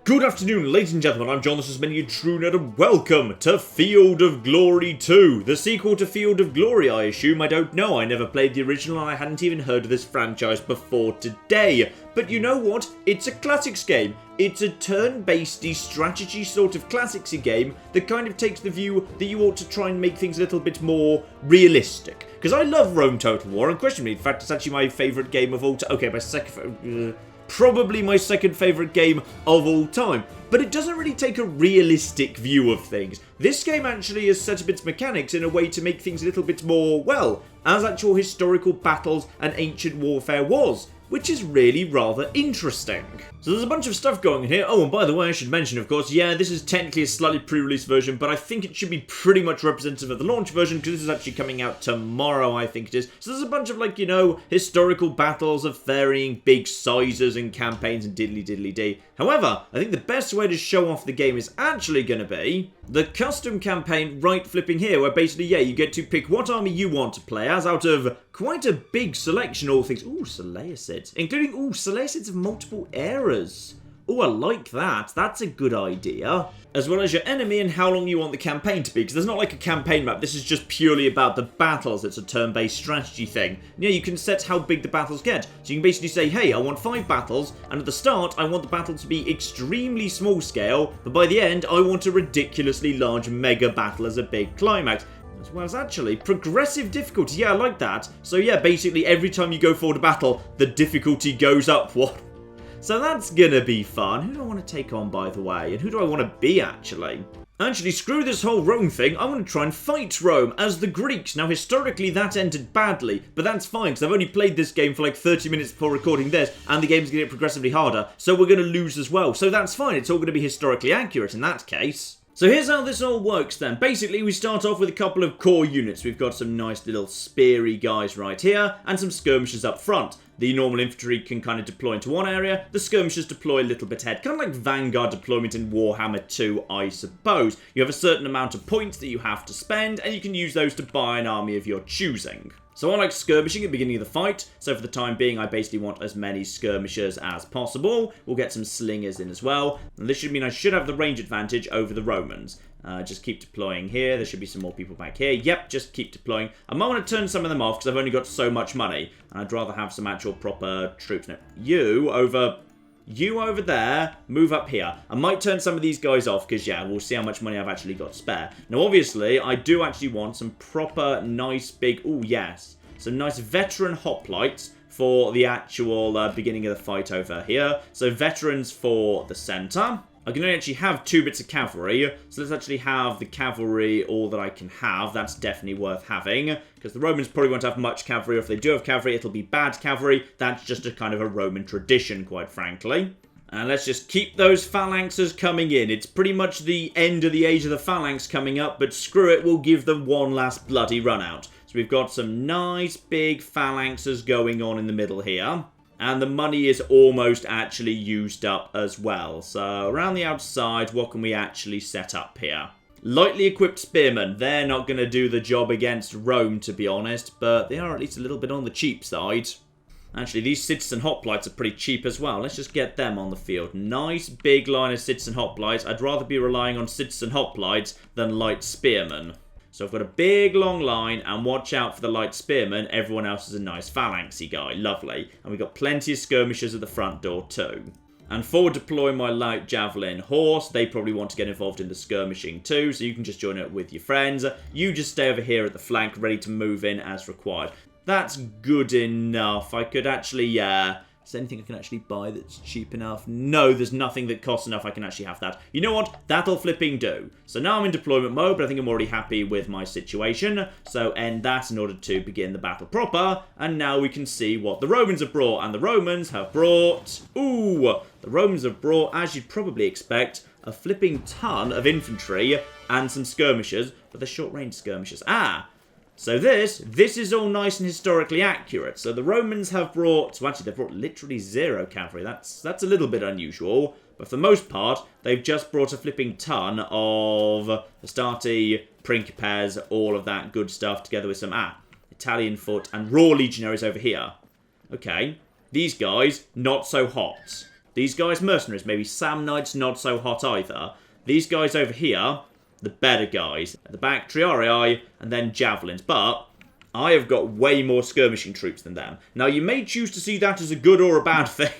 Good afternoon, ladies and gentlemen, I'm John, this is Many a True Nerd, and welcome to Field of Glory 2, the sequel to Field of Glory, I assume. I don't know, I never played the original and I hadn't even heard of this franchise before today. But you know what? It's a classics game. It's a turn-based strategy sort of classicsy game that kind of takes the view that you ought to try and make things a little bit more realistic. Because I love Rome Total War, unquestionably. In fact, it's actually my favourite game of all time. Okay, my second... probably my second favourite game of all time. But it doesn't really take a realistic view of things. This game actually has set up its mechanics in a way to make things a little bit more, well, as actual historical battles and ancient warfare was, which is really rather interesting. So there's a bunch of stuff going on here. Oh, and by the way, I should mention, of course, yeah, this is technically a slightly pre-release version, but I think it should be pretty much representative of the launch version, because this is actually coming out tomorrow, I think it is. So there's a bunch of, like, you know, historical battles of varying big sizes and campaigns and diddly-diddly-dee. However, I think the best way to show off the game is actually going to be the custom campaign right flipping here, where basically, yeah, you get to pick what army you want to play as out of quite a big selection, all things. Ooh, Seleucids. Including, ooh, Seleucids of multiple eras. Ooh, I like that. That's a good idea. As well as your enemy and how long you want the campaign to be, because there's not like a campaign map. This is just purely about the battles. It's a turn-based strategy thing. Yeah, you can set how big the battles get. So you can basically say, hey, I want 5 battles, and at the start, I want the battle to be extremely small scale, but by the end, I want a ridiculously large mega battle as a big climax. As well as actually progressive difficulty. Yeah, I like that. So yeah, basically every time you go forward to battle, the difficulty goes up. What? So that's gonna be fun. Who do I want to take on, by the way? And who do I want to be, actually? Actually, screw this whole Rome thing. I want to try and fight Rome as the Greeks. Now, historically, that ended badly, but that's fine, because I've only played this game for like 30 minutes before recording this, and the game's going to get progressively harder, so we're going to lose as well. So that's fine. It's all going to be historically accurate in that case. So here's how this all works then. Basically, we start off with a couple of core units. We've got some nice little speary guys right here, and some skirmishers up front. The normal infantry can kind of deploy into one area, the skirmishers deploy a little bit ahead. Kind of like Vanguard deployment in Warhammer 2, I suppose. You have a certain amount of points that you have to spend, and you can use those to buy an army of your choosing. So I like skirmishing at the beginning of the fight, so for the time being I basically want as many skirmishers as possible. We'll get some slingers in as well, and this should mean I should have the range advantage over the Romans. Just keep deploying here, there should be some more people back here. Yep, just keep deploying. I might want to turn some of them off because I've only got so much money, and I'd rather have some actual proper troops. Now, you over there, move up here. I might turn some of these guys off because, yeah, we'll see how much money I've actually got spare. Now, obviously, I do actually want some proper, nice, big... Ooh, yes. Some nice veteran hoplites for the actual beginning of the fight over here. So, veterans for the center. I can only actually have 2 bits of cavalry, so let's actually have the cavalry all that I can have. That's definitely worth having, because the Romans probably won't have much cavalry, or if they do have cavalry, it'll be bad cavalry. That's just a kind of a Roman tradition, quite frankly. And let's just keep those phalanxes coming in. It's pretty much the end of the age of the phalanx coming up, but screw it, we'll give them one last bloody run out. So we've got some nice big phalanxes going on in the middle here. And the money is almost actually used up as well. So around the outside, what can we actually set up here? Lightly equipped spearmen. They're not going to do the job against Rome, to be honest, but they are at least a little bit on the cheap side. Actually, these citizen hoplites are pretty cheap as well. Let's just get them on the field. Nice big line of citizen hoplites. I'd rather be relying on citizen hoplites than light spearmen. So I've got a big long line, and watch out for the light spearmen. Everyone else is a nice phalanxy guy. Lovely. And we've got plenty of skirmishers at the front door too. And forward deploy my light javelin horse. They probably want to get involved in the skirmishing too, so you can just join it with your friends. You just stay over here at the flank, ready to move in as required. That's good enough. I could actually, is there anything I can actually buy that's cheap enough? No, there's nothing that costs enough I can actually have that. You know what? That'll flipping do. So now I'm in deployment mode, but I think I'm already happy with my situation. So end that in order to begin the battle proper. And now we can see what the Romans have brought. And the Romans have brought... Ooh! The Romans have brought, as you'd probably expect, a flipping ton of infantry and some skirmishers. But they're short-range skirmishers. Ah! So this is all nice and historically accurate. So the Romans have brought... Well, actually, they've brought literally 0 cavalry. That's a little bit unusual. But for the most part, they've just brought a flipping ton of Astarte, Principes, all of that good stuff, together with some, Italian foot and raw legionaries over here. Okay. These guys, not so hot. These guys, mercenaries, maybe Sam Knights, not so hot either. These guys over here, the better guys. At the back, Triarii, and then Javelins. But I have got way more skirmishing troops than them. Now, you may choose to see that as a good or a bad thing.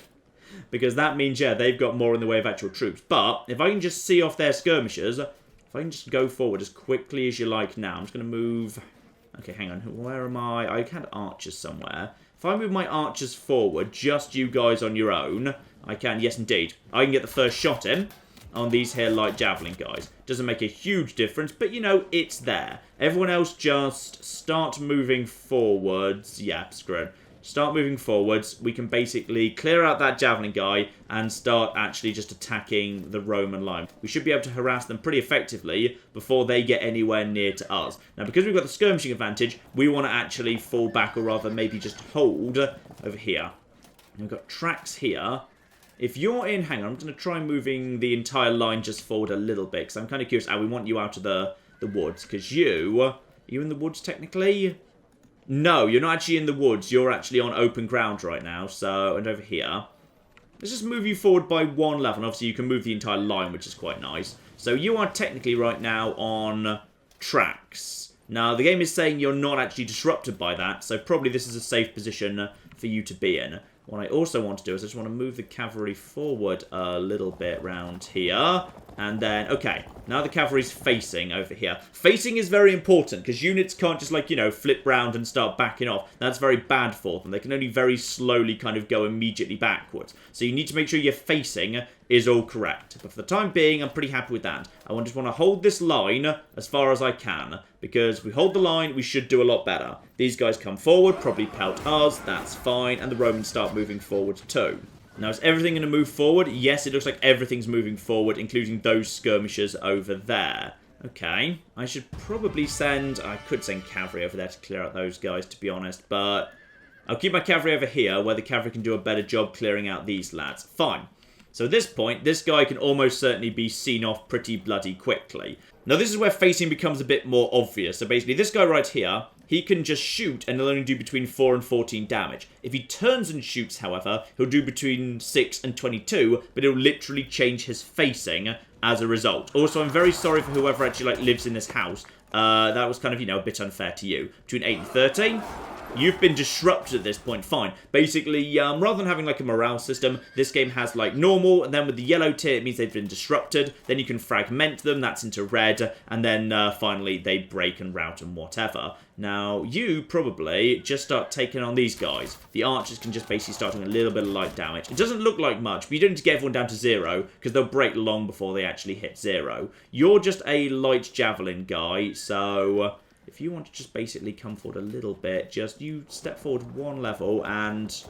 Because that means, yeah, they've got more in the way of actual troops. But if I can just see off their skirmishers, if I can just go forward as quickly as you like now. I'm just going to move... Okay, hang on. Where am I? I had archers somewhere. If I move my archers forward, just you guys on your own, I can, yes indeed. I can get the first shot in on these here light javelin guys. Doesn't make a huge difference, but you know, it's there. Everyone else just start moving forwards. Yeah, screw it. Start moving forwards. We can basically clear out that javelin guy and start actually just attacking the Roman line. We should be able to harass them pretty effectively before they get anywhere near to us. Now, because we've got the skirmishing advantage, we want to actually fall back, or rather maybe just hold over here. We've got tracks here. If you're in, hang on, I'm going to try moving the entire line just forward a little bit, because I'm kind of curious. We want you out of the woods, because are you in the woods technically? No, you're not actually in the woods. You're actually on open ground right now. So, and over here. Let's just move you forward by one level. And obviously, you can move the entire line, which is quite nice. So, you are technically right now on tracks. Now, the game is saying you're not actually disrupted by that. So, probably this is a safe position for you to be in. What I also want to do is I just want to move the cavalry forward a little bit round here. And then, okay, now the cavalry's facing over here. Facing is very important, because units can't just, like, you know, flip round and start backing off. That's very bad for them. They can only very slowly kind of go immediately backwards. So you need to make sure your facing is all correct. But for the time being, I'm pretty happy with that. I just want to hold this line as far as I can, because if we hold the line, we should do a lot better. These guys come forward, probably pelt us, that's fine, and the Romans start moving forward too. Now, is everything going to move forward? Yes, it looks like everything's moving forward, including those skirmishers over there. Okay. I should probably send... I could send cavalry over there to clear out those guys, to be honest, but I'll keep my cavalry over here, where the cavalry can do a better job clearing out these lads. Fine. So at this point, this guy can almost certainly be seen off pretty bloody quickly. Now, this is where facing becomes a bit more obvious. So basically, this guy right here, he can just shoot and he'll only do between 4 and 14 damage. If he turns and shoots, however, he'll do between 6 and 22, but it'll literally change his facing as a result. Also, I'm very sorry for whoever actually, like, lives in this house. That was kind of, you know, a bit unfair to you. Between 8 and 13... You've been disrupted at this point, fine. Basically, rather than having like a morale system, this game has like normal, and then with the yellow tier, it means they've been disrupted. Then you can fragment them, that's into red, and then finally they break and rout and whatever. Now, you probably just start taking on these guys. The archers can just basically start doing a little bit of light damage. It doesn't look like much, but you don't need to get everyone down to 0, because they'll break long before they actually hit 0. You're just a light javelin guy, so... if you want to just basically come forward a little bit, just you step forward one level, and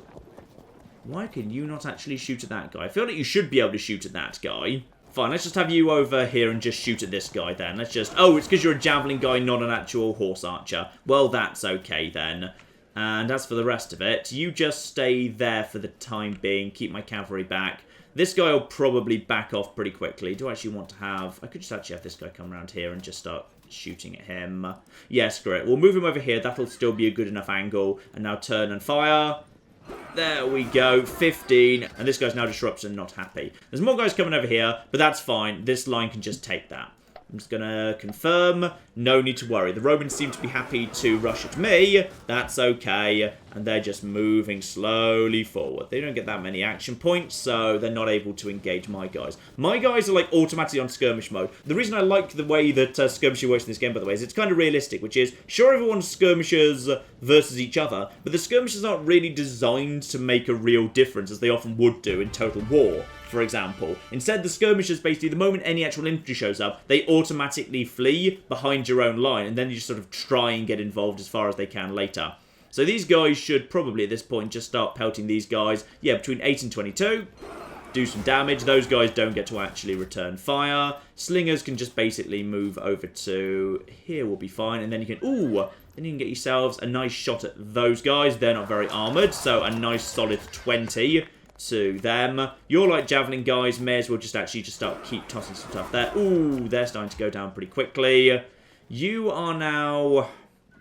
why can you not actually shoot at that guy? I feel like you should be able to shoot at that guy. Fine, let's just have you over here and just shoot at this guy then. Let's just... oh, it's because you're a javelin guy, not an actual horse archer. Well, that's okay then. And as for the rest of it, you just stay there for the time being. Keep my cavalry back. This guy will probably back off pretty quickly. Do I actually want to have... I could just actually have this guy come around here and just start shooting at him. Yeah, screw it. We'll move him over here. That'll still be a good enough angle. And now turn and fire. There we go. 15. And this guy's now disrupted and not happy. There's more guys coming over here, but that's fine. This line can just take that. I'm just going to confirm. No need to worry. The Romans seem to be happy to rush at me. That's okay. And they're just moving slowly forward. They don't get that many action points, so they're not able to engage my guys. My guys are like automatically on skirmish mode. The reason I like the way that skirmishing works in this game, by the way, is it's kind of realistic, which is, sure, everyone's skirmishers versus each other, but the skirmishers aren't really designed to make a real difference, as they often would do in Total War, for example. Instead, the skirmishers, basically, the moment any actual infantry shows up, they automatically flee behind your own line, and then you just sort of try and get involved as far as they can later. So these guys should probably, at this point, just start pelting these guys. Yeah, between 8 and 22. Do some damage. Those guys don't get to actually return fire. Slingers can just basically move over to here will be fine. And then you can, then you can get yourselves a nice shot at those guys. They're not very armoured, so a nice solid 20 to them. You're like javelin guys, may as well just keep tossing some stuff there. Ooh, they're starting to go down pretty quickly. You are now...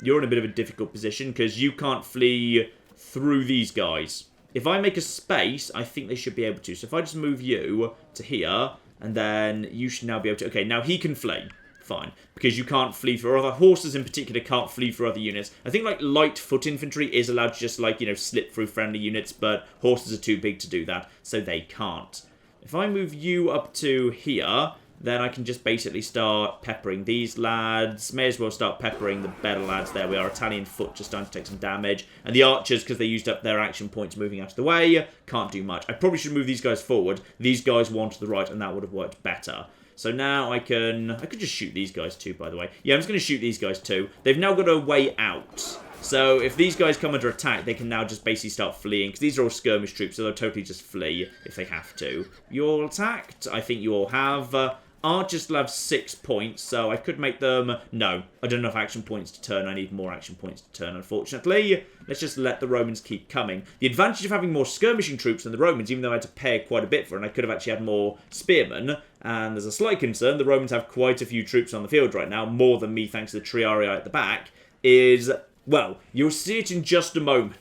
you're in a bit of a difficult position because you can't flee through these guys. if I make a space, I think they should be able to. So if I just move you to here, and then you should now be able to... Okay, now he can flee. Fine. Because you can't flee through other... Horses in particular can't flee through other units. I think, like, light foot infantry is allowed to just, like, you know, slip through friendly units, but horses are too big to do that, so they can't. If I move you up to here, then I can just basically start peppering these lads. May as well start peppering the better lads. There we are. Italian foot just starting to take some damage. And the archers, because they used up their action points moving out of the way, can't do much. I probably should move these guys forward. These guys want to the right, and that would have worked better. So now I could just shoot these guys too, by the way. Yeah, I'm just going to shoot these guys too. They've now got a way out. So if these guys come under attack, they can now just basically start fleeing. Because these are all skirmish troops, so they'll totally just flee if they have to. You all attacked? I think you all have. Archers still have 6 points, so I could make them... No, I don't have enough action points to turn. I need more action points to turn, unfortunately. Let's just let the Romans keep coming. The advantage of having more skirmishing troops than the Romans, even though I had to pay quite a bit for it, and I could have actually had more spearmen, and there's a slight concern, the Romans have quite a few troops on the field right now, more than me thanks to the Triarii at the back, is... Well, you'll see it in just a moment.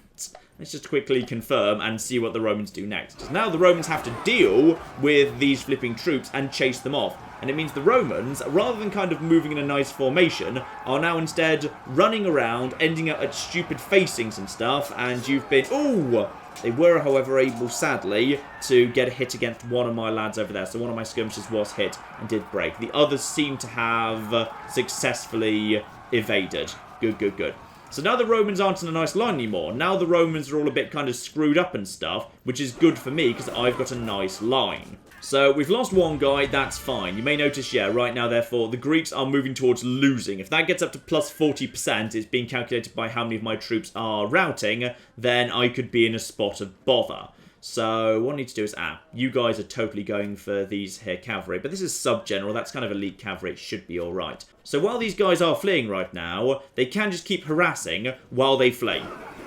Let's just quickly confirm and see what the Romans do next. Because now the Romans have to deal with these flipping troops and chase them off. And it means the Romans, rather than kind of moving in a nice formation, are now instead running around, ending up at stupid facings and stuff. And you've been... Ooh! They were, however, able, sadly, to get a hit against one of my lads over there. So one of my skirmishers was hit and did break. The others seem to have successfully evaded. Good, good, good. So now the Romans aren't in a nice line anymore. Now the Romans are all a bit kind of screwed up and stuff, which is good for me because I've got a nice line. So we've lost one guy, that's fine. You may notice, yeah, right now, therefore, the Greeks are moving towards losing. If that gets up to plus 40%, it's being calculated by how many of my troops are routing, then I could be in a spot of bother. So what I need to do is, you guys are totally going for these here cavalry, but this is sub-general, that's kind of elite cavalry, it should be alright. So while these guys are fleeing right now, they can just keep harassing while they flee.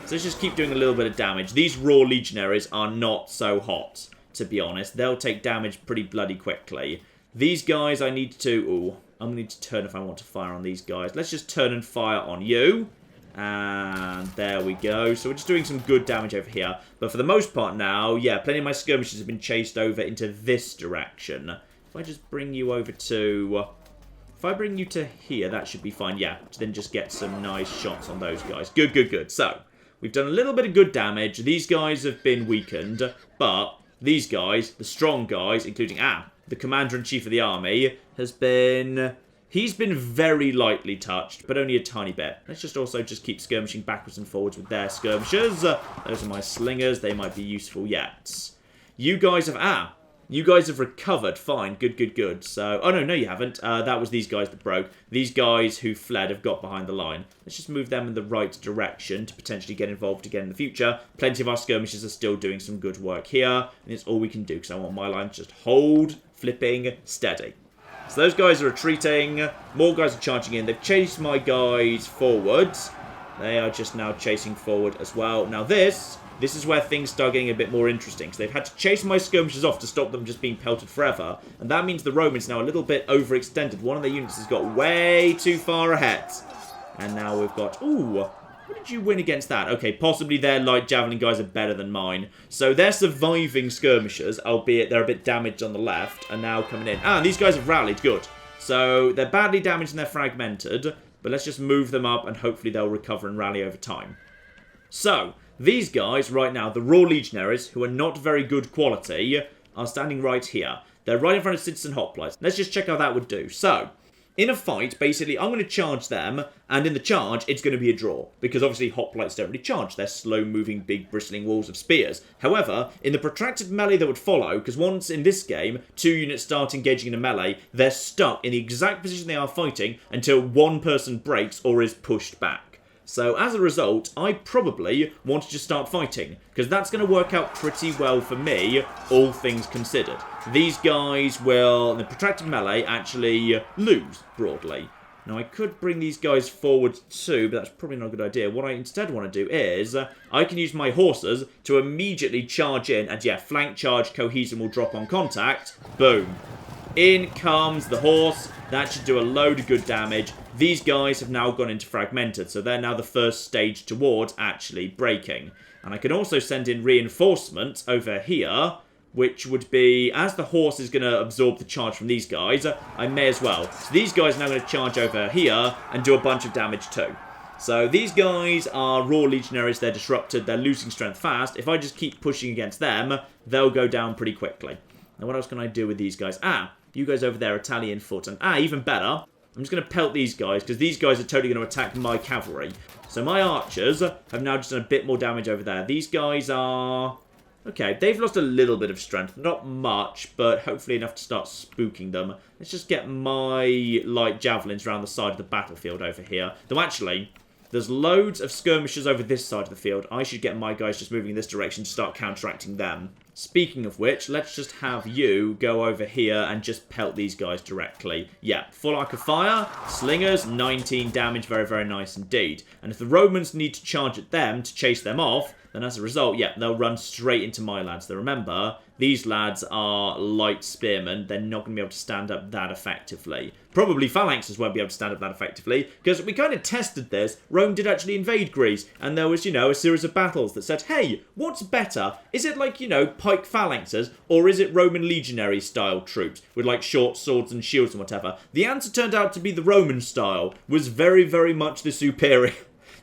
So let's just keep doing a little bit of damage. These raw legionaries are not so hot, to be honest. They'll take damage pretty bloody quickly. These guys I need to... Ooh, I'm going to need to turn if I want to fire on these guys. Let's just turn and fire on you. And there we go. So we're just doing some good damage over here. But for the most part now, yeah, plenty of my skirmishers have been chased over into this direction. If I just bring you over to... If I bring you to here, that should be fine. Yeah, to then just get some nice shots on those guys. Good, good, good. So, we've done a little bit of good damage. These guys have been weakened. But these guys, the strong guys, including, the Commander-in-Chief of the army, has been... He's been very lightly touched, but only a tiny bit. Let's just also just keep skirmishing backwards and forwards with their skirmishers. Those are my slingers. They might be useful yet. You guys have... You guys have recovered. Fine. Good, good, good. So... Oh, no, you haven't. That was these guys that broke. These guys who fled have got behind the line. Let's just move them in the right direction to potentially get involved again in the future. Plenty of our skirmishers are still doing some good work here. And it's all we can do, because I want my line to just hold, flipping, steady. So those guys are retreating. More guys are charging in. They've chased my guys forwards. They are just now chasing forward as well. Now this is where things start getting a bit more interesting. So they've had to chase my skirmishers off to stop them just being pelted forever. And that means the Romans now a little bit overextended. One of their units has got way too far ahead. And now we've got... Ooh, what did you win against that? Okay, possibly their light javelin guys are better than mine. So they're surviving skirmishers, albeit they're a bit damaged on the left, are now coming in. And these guys have rallied, good. So they're badly damaged and they're fragmented, but let's just move them up and hopefully they'll recover and rally over time. So, these guys right now, the raw legionaries, who are not very good quality, are standing right here. They're right in front of citizen hoplites. Let's just check how that would do. So... In a fight, basically, I'm going to charge them, and in the charge, it's going to be a draw. Because obviously, hoplites don't really charge. They're slow-moving, big, bristling walls of spears. However, in the protracted melee that would follow, because once in this game, 2 units start engaging in a melee, they're stuck in the exact position they are fighting until one person breaks or is pushed back. So, as a result, I probably want to just start fighting, because that's going to work out pretty well for me, all things considered. These guys will, in the protracted melee, actually lose, broadly. Now, I could bring these guys forward too, but that's probably not a good idea. What I instead want to do is, I can use my horses to immediately charge in, and yeah, flank charge, cohesion will drop on contact. Boom. In comes the horse. That should do a load of good damage. these guys have now gone into fragmented, so they're now the first stage towards actually breaking. And I can also send in reinforcements over here, which would be, as the horse is going to absorb the charge from these guys, I may as well. So these guys are now going to charge over here and do a bunch of damage too. So these guys are raw legionaries, they're disrupted, they're losing strength fast. If I just keep pushing against them, they'll go down pretty quickly. Now what else can I do with these guys? You guys over there, Italian foot. And even better, I'm just going to pelt these guys, because these guys are totally going to attack my cavalry. So my archers have now just done a bit more damage over there. These guys are... okay, they've lost a little bit of strength. Not much, but hopefully enough to start spooking them. Let's just get my light javelins around the side of the battlefield over here. Though actually, there's loads of skirmishers over this side of the field. I should get my guys just moving in this direction to start counteracting them. Speaking of which, let's just have you go over here and just pelt these guys directly. Yeah, full arc of fire, slingers, 19 damage, very, very nice indeed. And if the Romans need to charge at them to chase them off, then as a result, yeah, they'll run straight into my lads. Though remember, these lads are light spearmen. They're not going to be able to stand up that effectively. Probably phalanxes won't be able to stand up that effectively, because we kind of tested this. Rome did actually invade Greece, and there was, a series of battles that said, hey, what's better? Is it like, pike phalanxes, or is it Roman legionary style troops with like short swords and shields and whatever? The answer turned out to be the Roman style was very, very much the superior.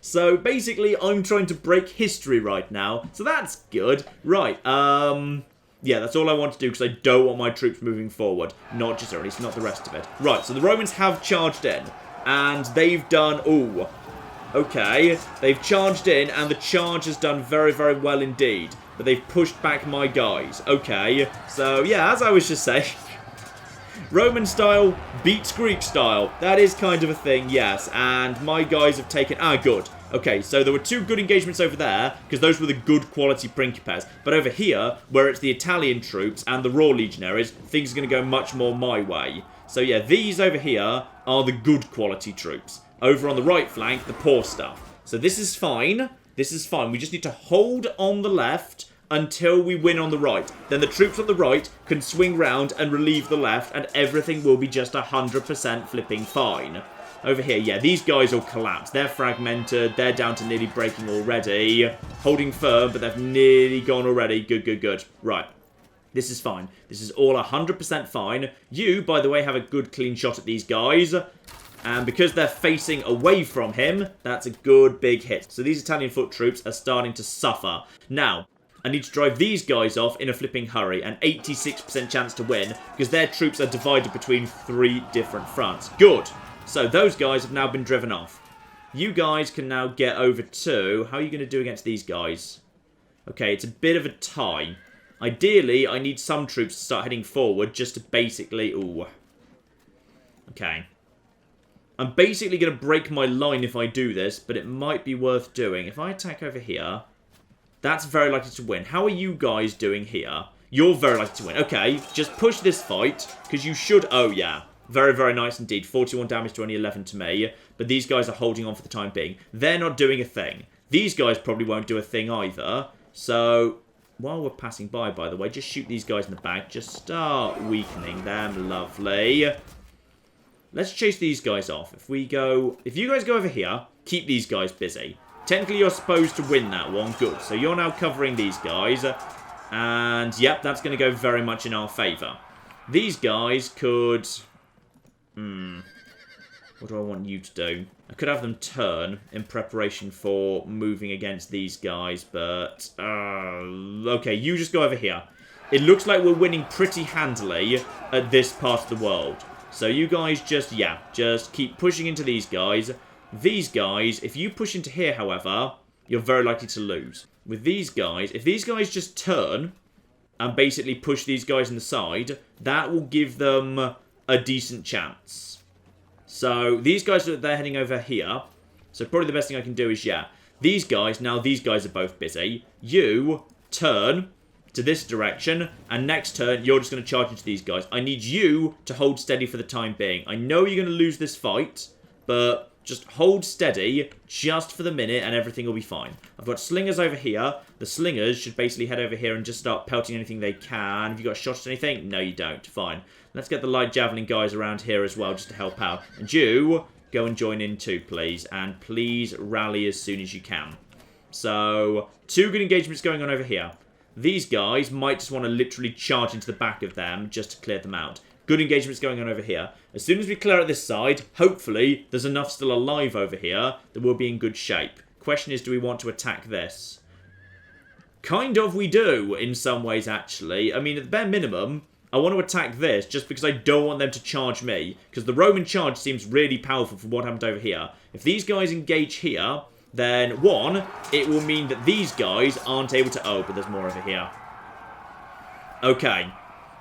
So basically, I'm trying to break history right now. So that's good. Right, yeah, that's all I want to do because I don't want my troops moving forward. Not just, or at least not the rest of it. Right, so the Romans have charged in. And they've done, ooh, okay. They've charged in and the charge has done very, very well indeed. But they've pushed back my guys. Okay, so yeah, as I was just saying, Roman style beats Greek style. That is kind of a thing, yes. And my guys have taken... good. Okay, so there were two good engagements over there, because those were the good quality principes. But over here, where it's the Italian troops and the raw legionaries, things are going to go much more my way. So yeah, these over here are the good quality troops. Over on the right flank, the poor stuff. So this is fine. This is fine. We just need to hold on the left until we win on the right. Then the troops on the right can swing round and relieve the left, and everything will be just 100% flipping fine. Over here, yeah, these guys will collapse. They're fragmented. They're down to nearly breaking already. Holding firm, but they've nearly gone already. Good, good, good. Right. This is fine. This is all 100% fine. You, by the way, have a good clean shot at these guys. And because they're facing away from him, that's a good big hit. So these Italian foot troops are starting to suffer. Now, I need to drive these guys off in a flipping hurry. An 86% chance to win, because their troops are divided between 3 different fronts. Good. So those guys have now been driven off. You guys can now get over to... how are you going to do against these guys? Okay, it's a bit of a tie. Ideally, I need some troops to start heading forward just to basically... ooh. Okay. I'm basically going to break my line if I do this, but it might be worth doing. If I attack over here, that's very likely to win. How are you guys doing here? You're very likely to win. Okay, just push this fight, because you should... oh, yeah. Very, very nice indeed. 41 damage to only 11 to me. But these guys are holding on for the time being. They're not doing a thing. These guys probably won't do a thing either. So, while we're passing by the way, just shoot these guys in the back. Just start weakening them. Lovely. Let's chase these guys off. If you guys go over here, keep these guys busy. Technically, you're supposed to win that one. Good. So, you're now covering these guys. And, yep, that's going to go very much in our favour. These guys could... what do I want you to do? I could have them turn in preparation for moving against these guys, but... okay, you just go over here. It looks like we're winning pretty handily at this part of the world. So you guys just keep pushing into these guys. These guys, if you push into here, however, you're very likely to lose. With these guys, if these guys just turn and basically push these guys in the side, that will give them a decent chance. So these guys, they're heading over here. So probably the best thing I can do is, these guys are both busy. You turn to this direction, and next turn, you're just going to charge into these guys. I need you to hold steady for the time being. I know you're going to lose this fight, but just hold steady just for the minute, and everything will be fine. I've got slingers over here. The slingers should basically head over here and just start pelting anything they can. Have you got shots at anything? No, you don't. Fine. Let's get the light javelin guys around here as well, just to help out. And you go and join in too, please. And please rally as soon as you can. So, 2 good engagements going on over here. These guys might just want to literally charge into the back of them just to clear them out. Good engagements going on over here. As soon as we clear out this side, hopefully there's enough still alive over here that we'll be in good shape. Question is, do we want to attack this? Kind of we do, in some ways, actually. I mean, at the bare minimum, I want to attack this just because I don't want them to charge me. Because the Roman charge seems really powerful from what happened over here. If these guys engage here, then, 1, it will mean that these guys aren't able to... Oh, but there's more over here. Okay.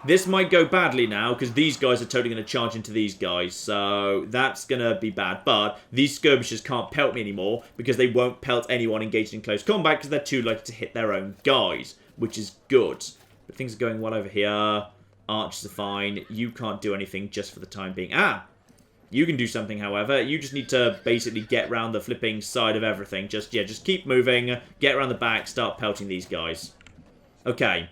This might go badly now, because these guys are totally going to charge into these guys. So, that's going to be bad. But, these skirmishers can't pelt me anymore, because they won't pelt anyone engaged in close combat, because they're too likely to hit their own guys, which is good. But things are going well over here. Archers are fine. You can't do anything just for the time being. Ah! You can do something, however. You just need to basically get round the flipping side of everything. Just keep moving. Get around the back. Start pelting these guys. Okay.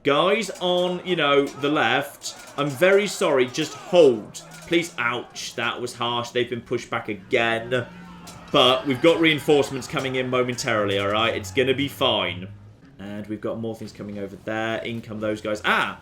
Guys on, the left. I'm very sorry. Just hold. Please. Ouch. That was harsh. They've been pushed back again. But we've got reinforcements coming in momentarily, alright? It's going to be fine. And we've got more things coming over there. In come those guys. Ah!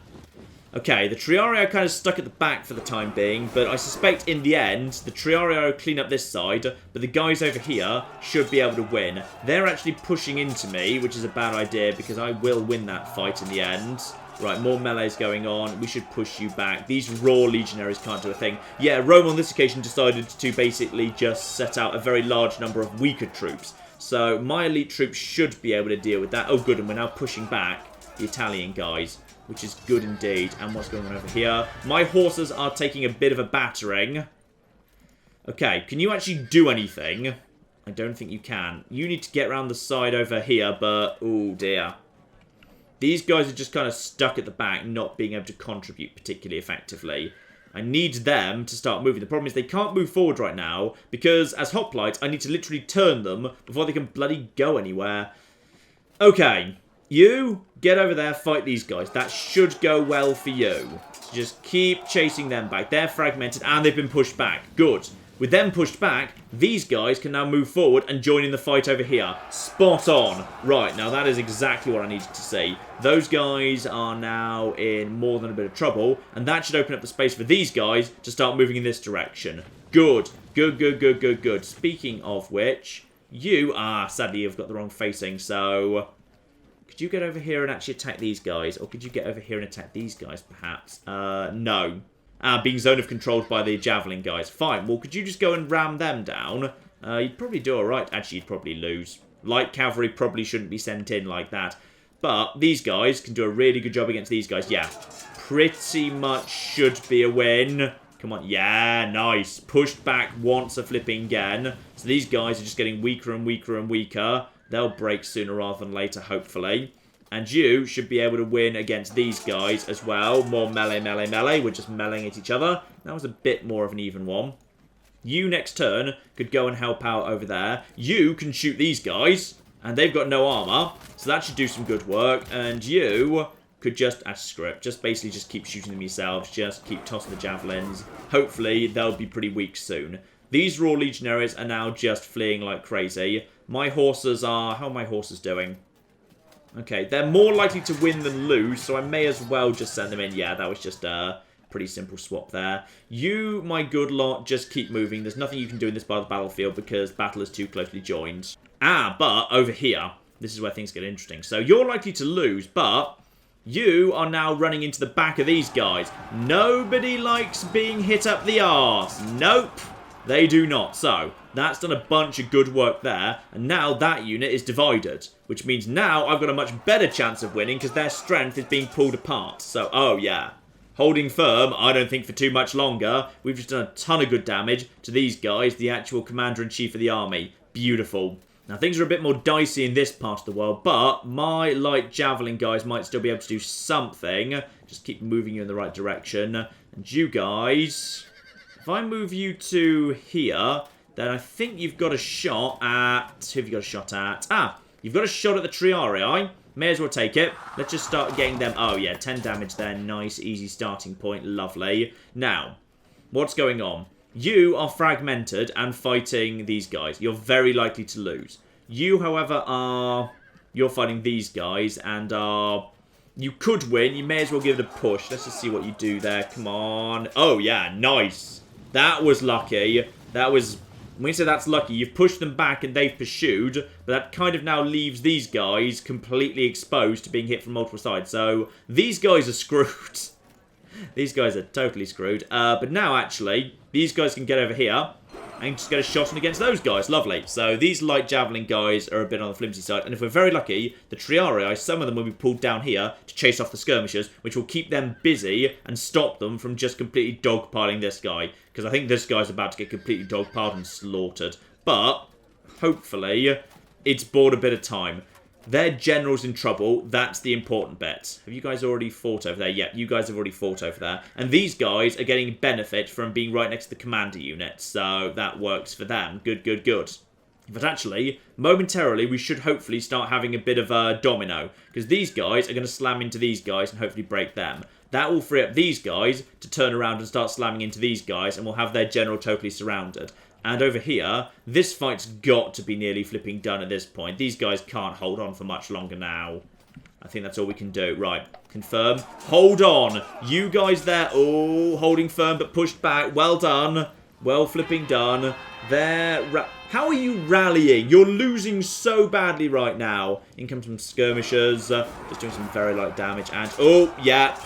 Okay, the Triarii are kind of stuck at the back for the time being, but I suspect in the end, the Triarii will clean up this side, but the guys over here should be able to win. They're actually pushing into me, which is a bad idea, because I will win that fight in the end. Right, more melee's going on. We should push you back. These raw legionaries can't do a thing. Yeah, Rome on this occasion decided to basically just set out a very large number of weaker troops. So my elite troops should be able to deal with that. Oh, good, and we're now pushing back the Italian guys, which is good indeed. And what's going on over here? My horses are taking a bit of a battering. Okay, can you actually do anything? I don't think you can. You need to get around the side over here, but... oh, dear. These guys are just kind of stuck at the back, not being able to contribute particularly effectively. I need them to start moving. The problem is they can't move forward right now, because as hoplites, I need to literally turn them before they can bloody go anywhere. Okay. You, get over there, fight these guys. That should go well for you. Just keep chasing them back. They're fragmented and they've been pushed back. Good. With them pushed back, these guys can now move forward and join in the fight over here. Spot on. Right, now that is exactly what I needed to see. Those guys are now in more than a bit of trouble, and that should open up the space for these guys to start moving in this direction. Good. Good, good, good, good, good. Speaking of which, you... sadly, you've got the wrong facing, so... could you get over here and actually attack these guys? Or could you get over here and attack these guys, perhaps? No. Being zone of controlled by the javelin guys. Fine. Well, could you just go and ram them down? You'd probably do alright. Actually, you'd probably lose. Light cavalry probably shouldn't be sent in like that. But these guys can do a really good job against these guys. Yeah. Pretty much should be a win. Come on. Yeah, nice. Pushed back once a flipping again. So these guys are just getting weaker and weaker and weaker. They'll break sooner rather than later, hopefully. And you should be able to win against these guys as well. More melee, melee, melee. We're just meleeing at each other. That was a bit more of an even one. You, next turn, could go and help out over there. You can shoot these guys. And they've got no armor. So that should do some good work. And you could just, screw it. Just basically just keep shooting them yourselves. Just keep tossing the javelins. Hopefully, they'll be pretty weak soon. These raw legionaries are now just fleeing like crazy. My horses are... how are my horses doing? Okay, they're more likely to win than lose, so I may as well just send them in. Yeah, that was just a pretty simple swap there. You, my good lot, just keep moving. There's nothing you can do in this part of the battlefield because battle is too closely joined. But over here, this is where things get interesting. So you're likely to lose, but you are now running into the back of these guys. Nobody likes being hit up the arse. Nope. They do not. So, that's done a bunch of good work there. And now that unit is divided. Which means now I've got a much better chance of winning because their strength is being pulled apart. So, oh yeah. Holding firm, I don't think for too much longer. We've just done a ton of good damage to these guys, the actual commander-in-chief of the army. Beautiful. Now, things are a bit more dicey in this part of the world, but my light javelin guys might still be able to do something. Just keep moving you in the right direction. And you guys... if I move you to here, then I think you've got a shot at... who have you got a shot at? You've got a shot at the Triarii. May as well take it. Let's just start getting them... oh, yeah, 10 damage there. Nice, easy starting point. Lovely. Now, what's going on? You are fragmented and fighting these guys. You're very likely to lose. You, however, are... You're fighting these guys and are... You could win. You may as well give it a push. Let's just see what you do there. Come on. Oh, yeah. Nice. That was lucky. That was... When you say that's lucky, you've pushed them back and they've pursued, but that kind of now leaves these guys completely exposed to being hit from multiple sides. So, these guys are screwed. These guys are totally screwed. But now, actually, these guys can get over here and just get a shot on against those guys. Lovely. So, these light javelin guys are a bit on the flimsy side. And if we're very lucky, the Triarii, some of them will be pulled down here to chase off the skirmishers, which will keep them busy and stop them from just completely dogpiling this guy. Because I think this guy's about to get completely dogpiled and slaughtered. But, hopefully, it's bought a bit of time. Their general's in trouble. That's the important bit. Have you guys already fought over there? Yep, you guys have already fought over there. And these guys are getting benefit from being right next to the commander unit. So that works for them. Good, good, good. But actually, momentarily, we should hopefully start having a bit of a domino. Because these guys are going to slam into these guys and hopefully break them. That will free up these guys to turn around and start slamming into these guys. And we'll have their general totally surrounded. And over here, this fight's got to be nearly flipping done at this point. These guys can't hold on for much longer now. I think that's all we can do. Right, confirm. Hold on. You guys there. Oh, holding firm but pushed back. Well done. Well flipping done. There. How are you rallying? You're losing so badly right now. In comes some skirmishers. Just doing some very light damage. And, oh, yeah.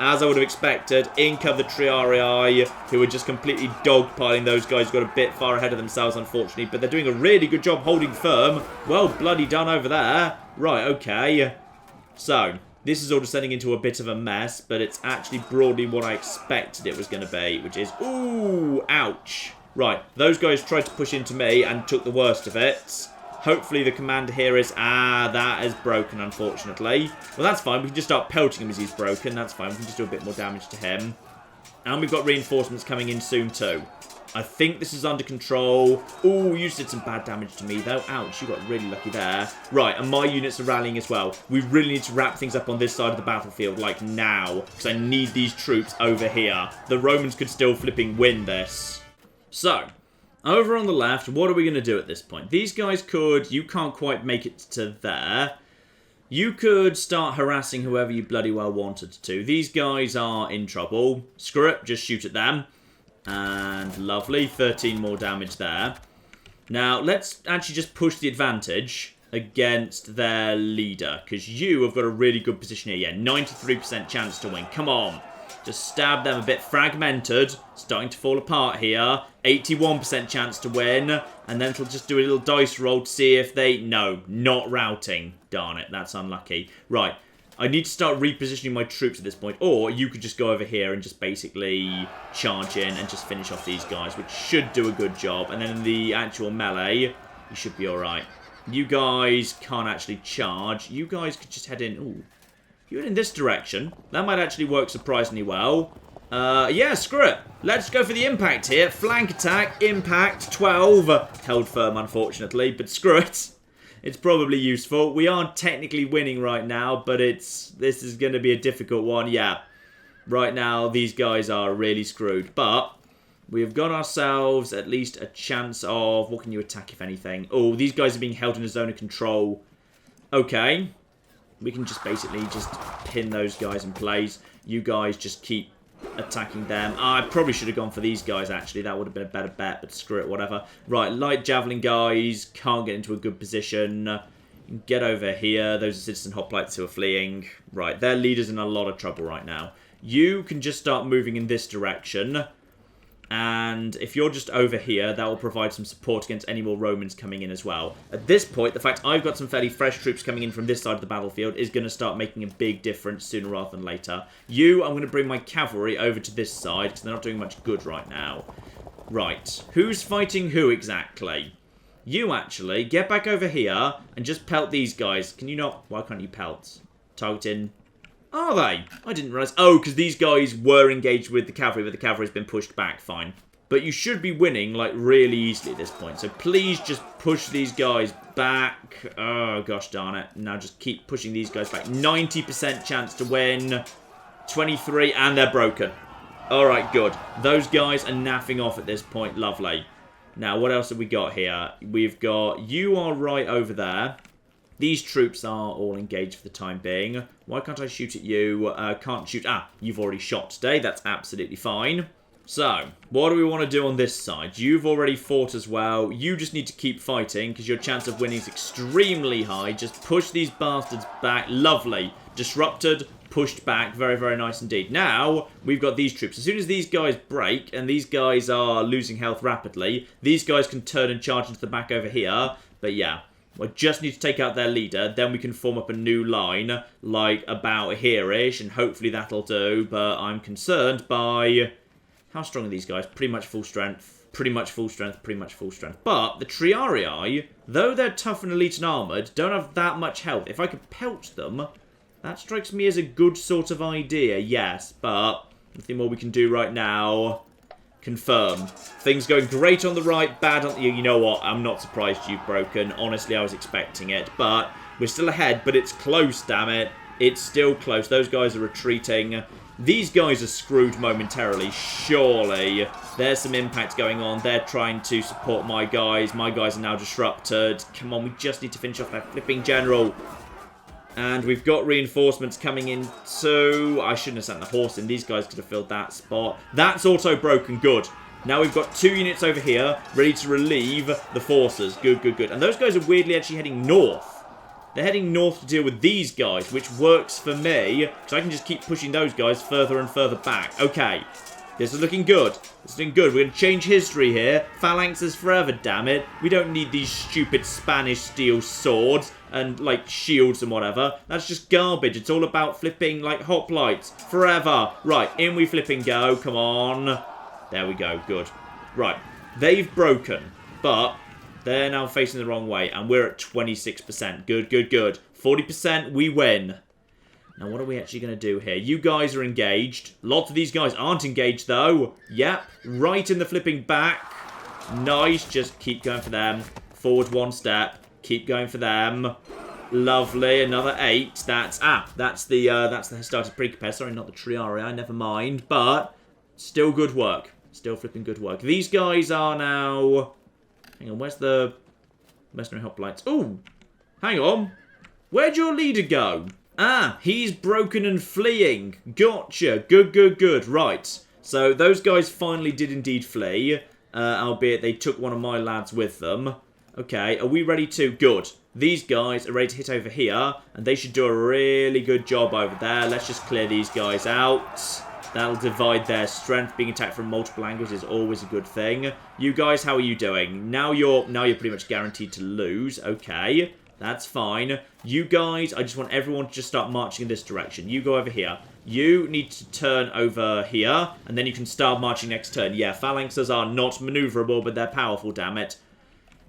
As I would have expected, in come the Triarii, who are just completely dogpiling those guys. Got a bit far ahead of themselves, unfortunately. But they're doing a really good job holding firm. Well bloody done over there. Right, okay. So, this is all descending into a bit of a mess. But it's actually broadly what I expected it was going to be. Which is, ooh, ouch. Right, those guys tried to push into me and took the worst of it. Hopefully the commander here is... that is broken, unfortunately. Well, that's fine. We can just start pelting him as he's broken. That's fine. We can just do a bit more damage to him. And we've got reinforcements coming in soon, too. I think this is under control. Ooh, you did some bad damage to me, though. Ouch, you got really lucky there. Right, and my units are rallying as well. We really need to wrap things up on this side of the battlefield, like now. Because I need these troops over here. The Romans could still flipping win this. So... over on the left, what are we going to do at this point? These guys could... You can't quite make it to there. You could start harassing whoever you bloody well wanted to. These guys are in trouble. Screw it, just shoot at them. And lovely, 13 more damage there. Now, let's actually just push the advantage against their leader. Because you have got a really good position here. Yeah, 93% chance to win. Come on. Just stab them a bit fragmented. Starting to fall apart here. 81% chance to win. And then it'll just do a little dice roll to see if they... No, not routing. Darn it, that's unlucky. Right, I need to start repositioning my troops at this point. Or you could just go over here and just basically charge in and just finish off these guys, which should do a good job. And then in the actual melee, you should be alright. You guys can't actually charge. You guys could just head in... Ooh. You went in this direction. That might actually work surprisingly well. Yeah, screw it. Let's go for the impact here. Flank attack, impact, 12. Held firm, unfortunately, but screw it. It's probably useful. We aren't technically winning right now, but this is going to be a difficult one. Yeah, right now these guys are really screwed. But we've got ourselves at least a chance of... What can you attack, if anything? Oh, these guys are being held in a zone of control. Okay. We can just basically just pin those guys in place. You guys just keep attacking them. I probably should have gone for these guys, actually. That would have been a better bet, but screw it, whatever. Right, light javelin guys can't get into a good position. Get over here. Those are citizen hoplites who are fleeing. Right, their leader's in a lot of trouble right now. You can just start moving in this direction. And if you're just over here, that will provide some support against any more Romans coming in as well. At this point, the fact I've got some fairly fresh troops coming in from this side of the battlefield is going to start making a big difference sooner rather than later. I'm going to bring my cavalry over to this side because they're not doing much good right now. Right, who's fighting who exactly? You actually, get back over here and just pelt these guys. Can you not? Why can't you pelt? Targeting... Are they? I didn't realise. Oh, because these guys were engaged with the cavalry, but the cavalry's been pushed back. Fine. But you should be winning, like, really easily at this point. So please just push these guys back. Oh, gosh darn it. Now just keep pushing these guys back. 90% chance to win. 23, and they're broken. Alright, good. Those guys are naffing off at this point. Lovely. Now, what else have we got here? We've got... You are right over there. These troops are all engaged for the time being. Why can't I shoot at you? Can't shoot... Ah, you've already shot today. That's absolutely fine. So, what do we want to do on this side? You've already fought as well. You just need to keep fighting because your chance of winning is extremely high. Just push these bastards back. Lovely. Disrupted, pushed back. Very, very nice indeed. Now, we've got these troops. As soon as these guys break and these guys are losing health rapidly, these guys can turn and charge into the back over here. But yeah, we just need to take out their leader. Then we can form up a new line, like about here-ish, and hopefully that'll do. But I'm concerned by... How strong are these guys? Pretty much full strength. Pretty much full strength. Pretty much full strength. But the Triarii, though they're tough and elite and armoured, don't have that much health. If I could pelt them, that strikes me as a good sort of idea. Yes, but nothing more we can do right now. Confirm. Things going great on the right, bad on the... You know what? I'm not surprised you've broken. Honestly, I was expecting it. But we're still ahead, but it's close, damn it. It's still close. Those guys are retreating. These guys are screwed momentarily, surely. There's some impact going on. They're trying to support my guys. My guys are now disrupted. Come on, we just need to finish off that flipping general. And we've got reinforcements coming in too. I shouldn't have sent the horse in. These guys could have filled that spot. That's auto broken. Good. Now we've got 2 units over here ready to relieve the forces. Good, good, good. And those guys are weirdly actually heading north. They're heading north to deal with these guys, which works for me, because I can just keep pushing those guys further and further back. Okay, this is looking good. This is looking good. We're going to change history here. Phalanxes forever, damn it. We don't need these stupid Spanish steel swords and, like, shields and whatever. That's just garbage. It's all about flipping, like, hoplites. Forever. Right, in we flipping go. Come on. There we go. Good. Right, they've broken, but... They're now facing the wrong way, and we're at 26%. Good, good, good. 40%, we win. Now, what are we actually going to do here? You guys are engaged. Lots of these guys aren't engaged, though. Yep, right in the flipping back. Nice, just keep going for them. Forward 1 step. Keep going for them. Lovely, another 8. That's the Hastata Precapair. Sorry, not the Triarii, never mind. But, still good work. Still flipping good work. These guys are now... Hang on, where's the mercenary hoplites? Oh, hang on. Where'd your leader go? Ah, he's broken and fleeing. Gotcha. Good, good, good. Right. So those guys finally did indeed flee, albeit they took one of my lads with them. Okay, are we ready to? Good. These guys are ready to hit over here, and they should do a really good job over there. Let's just clear these guys out. That'll divide their strength. Being attacked from multiple angles is always a good thing. You guys, how are you doing? Now you're pretty much guaranteed to lose. Okay, that's fine. You guys, I just want everyone to just start marching in this direction. You go over here. You need to turn over here, and then you can start marching next turn. Yeah, phalanxes are not maneuverable, but they're powerful, damn it.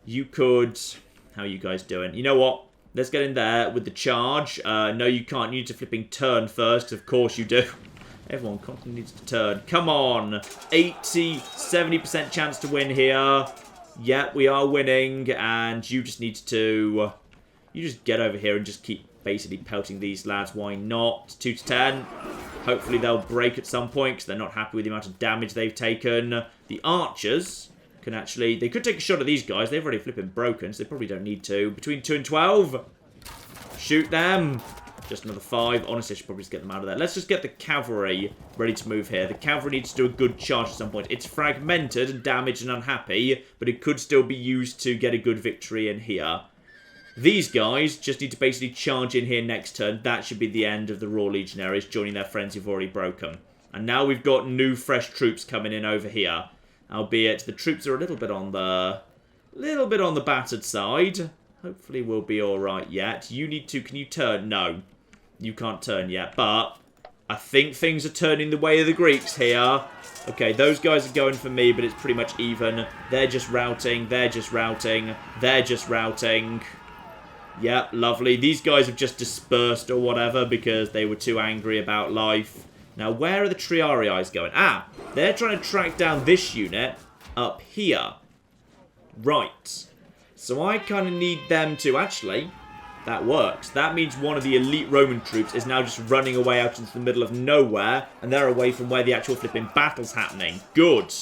You could... How are you guys doing? You know what? Let's get in there with the charge. No, you can't. You need to flipping turn first, 'cause of course you do. Everyone constantly needs to turn. Come on. 80, 70% chance to win here. Yeah, we are winning. And you just need to... You just get over here and just keep basically pelting these lads. Why not? 2 to 10. Hopefully they'll break at some point because they're not happy with the amount of damage they've taken. The archers can actually... They could take a shot at these guys. They've already flipping broken, so they probably don't need to. Between 2 and 12. Shoot them. Just another 5. Honestly, I should probably just get them out of there. Let's just get the cavalry ready to move here. The cavalry needs to do a good charge at some point. It's fragmented and damaged and unhappy, but it could still be used to get a good victory in here. These guys just need to basically charge in here next turn. That should be the end of the Raw Legionaries joining their friends who've already broken. And now we've got new, fresh troops coming in over here. Albeit the troops are a little bit on the battered side. Hopefully we'll be alright yet. You need to... Can you turn? No. You can't turn yet, but I think things are turning the way of the Greeks here. Okay, those guys are going for me, but it's pretty much even. They're just routing, they're just routing, they're just routing. Yep, lovely. These guys have just dispersed or whatever because they were too angry about life. Now, where are the Triarii going? Ah, they're trying to track down this unit up here. Right. So I kind of need them to... Actually... That works. That means one of the elite Roman troops is now just running away out into the middle of nowhere, and they're away from where the actual flipping battle's happening. Good.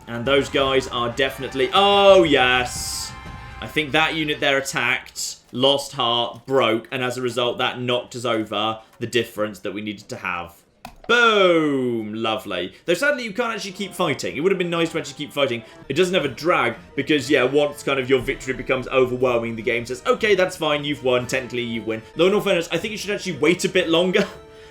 And those guys are definitely... Oh, yes. I think that unit there attacked, lost heart, broke, and as a result, that knocked us over the difference that we needed to have. Boom! Lovely. Though sadly, you can't actually keep fighting. It would have been nice to actually keep fighting. It doesn't have a drag because, yeah, once kind of your victory becomes overwhelming, the game says, okay, that's fine, you've won. Technically, you win. Though in all fairness, I think you should actually wait a bit longer.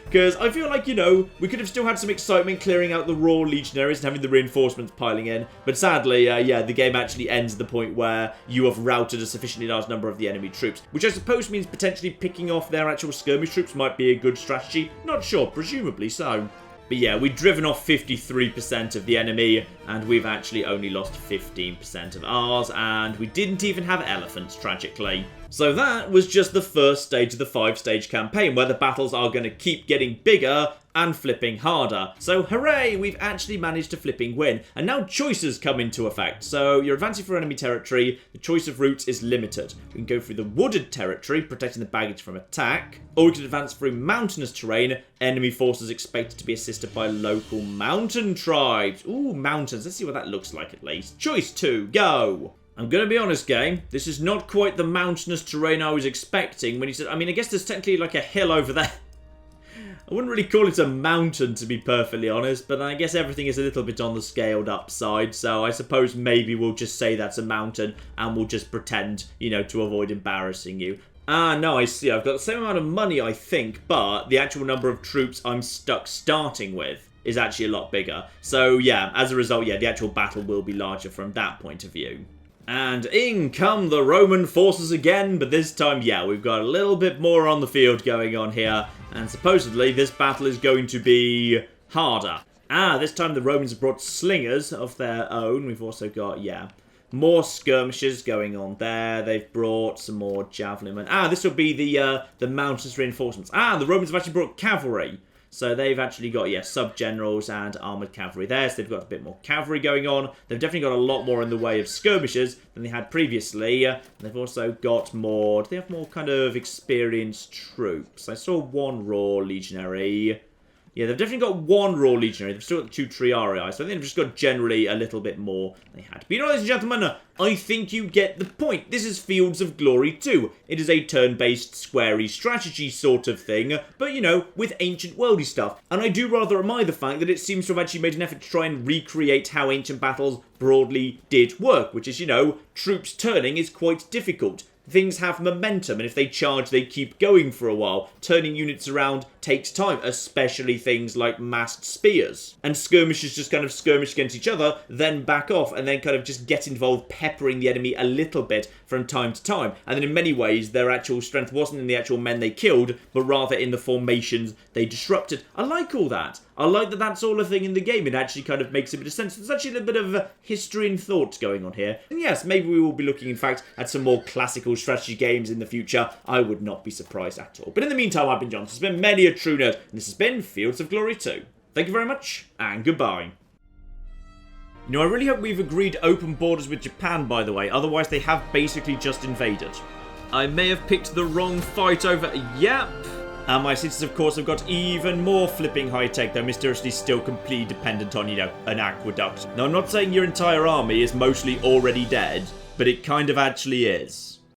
Because I feel like, you know, we could have still had some excitement clearing out the raw legionaries and having the reinforcements piling in. But sadly, yeah, the game actually ends at the point where you have routed a sufficiently large number of the enemy troops. Which I suppose means potentially picking off their actual skirmish troops might be a good strategy. Not sure, presumably so. But yeah, we've driven off 53% of the enemy, and we've actually only lost 15% of ours, and we didn't even have elephants, tragically. So that was just the first stage of the 5-stage campaign, where the battles are going to keep getting bigger and flipping harder. So hooray, we've actually managed to flipping win. And now choices come into effect. So you're advancing through enemy territory, the choice of routes is limited. We can go through the wooded territory, protecting the baggage from attack, or we can advance through mountainous terrain, enemy forces expected to be assisted by local mountain tribes. Ooh, mountains, let's see what that looks like at least. Choice 2, go! I'm going to be honest, game, this is not quite the mountainous terrain I was expecting when he said, I mean, I guess there's technically like a hill over there. I wouldn't really call it a mountain, to be perfectly honest, but I guess everything is a little bit on the scaled up side, so I suppose maybe we'll just say that's a mountain, and we'll just pretend, you know, to avoid embarrassing you. Ah, no, I see. I've got the same amount of money, I think, but the actual number of troops I'm stuck starting with is actually a lot bigger. So, yeah, as a result, yeah, the actual battle will be larger from that point of view. And in come the Roman forces again, but this time, yeah, we've got a little bit more on the field going on here, and supposedly this battle is going to be harder. Ah, this time the Romans have brought slingers of their own. We've also got, yeah, more skirmishes going on there. They've brought some more javelin men. Ah, this will be the mountainous reinforcements. Ah, the Romans have actually brought cavalry. So they've actually got, yeah, sub-generals and armoured cavalry there. So they've got a bit more cavalry going on. They've definitely got a lot more in the way of skirmishers than they had previously. They've also got more... Do they have more kind of experienced troops? I saw one raw legionary. Yeah, they've definitely got one raw legionary. They've still got the 2 triarii, so I think they've just got generally a little bit more than they had. But you know, ladies and gentlemen, I think you get the point. This is Fields of Glory 2. It is a turn-based, squarey strategy sort of thing, but, you know, with ancient worldy stuff. And I do rather admire the fact that it seems to have actually made an effort to try and recreate how ancient battles broadly did work, which is, you know, troops turning is quite difficult. Things have momentum, and if they charge, they keep going for a while. Turning units around takes time, especially things like massed spears. And skirmishers just kind of skirmish against each other, then back off, and then kind of just get involved, peppering the enemy a little bit from time to time. And then in many ways, their actual strength wasn't in the actual men they killed, but rather in the formations they disrupted. I like all that. I like that that's all a thing in the game. It actually kind of makes a bit of sense. There's actually a little bit of history and thought going on here. And yes, maybe we will be looking, in fact, at some more classical strategy games in the future. I would not be surprised at all. But in the meantime, I've been John. This has been many a true nerd, and this has been Fields of Glory 2. Thank you very much, and goodbye. You know, I really hope we've agreed open borders with Japan, by the way. Otherwise, they have basically just invaded. I may have picked the wrong fight over... Yep. And my cities, of course, have got even more flipping high-tech, though mysteriously still completely dependent on, you know, an aqueduct. Now, I'm not saying your entire army is mostly already dead, but it kind of actually is.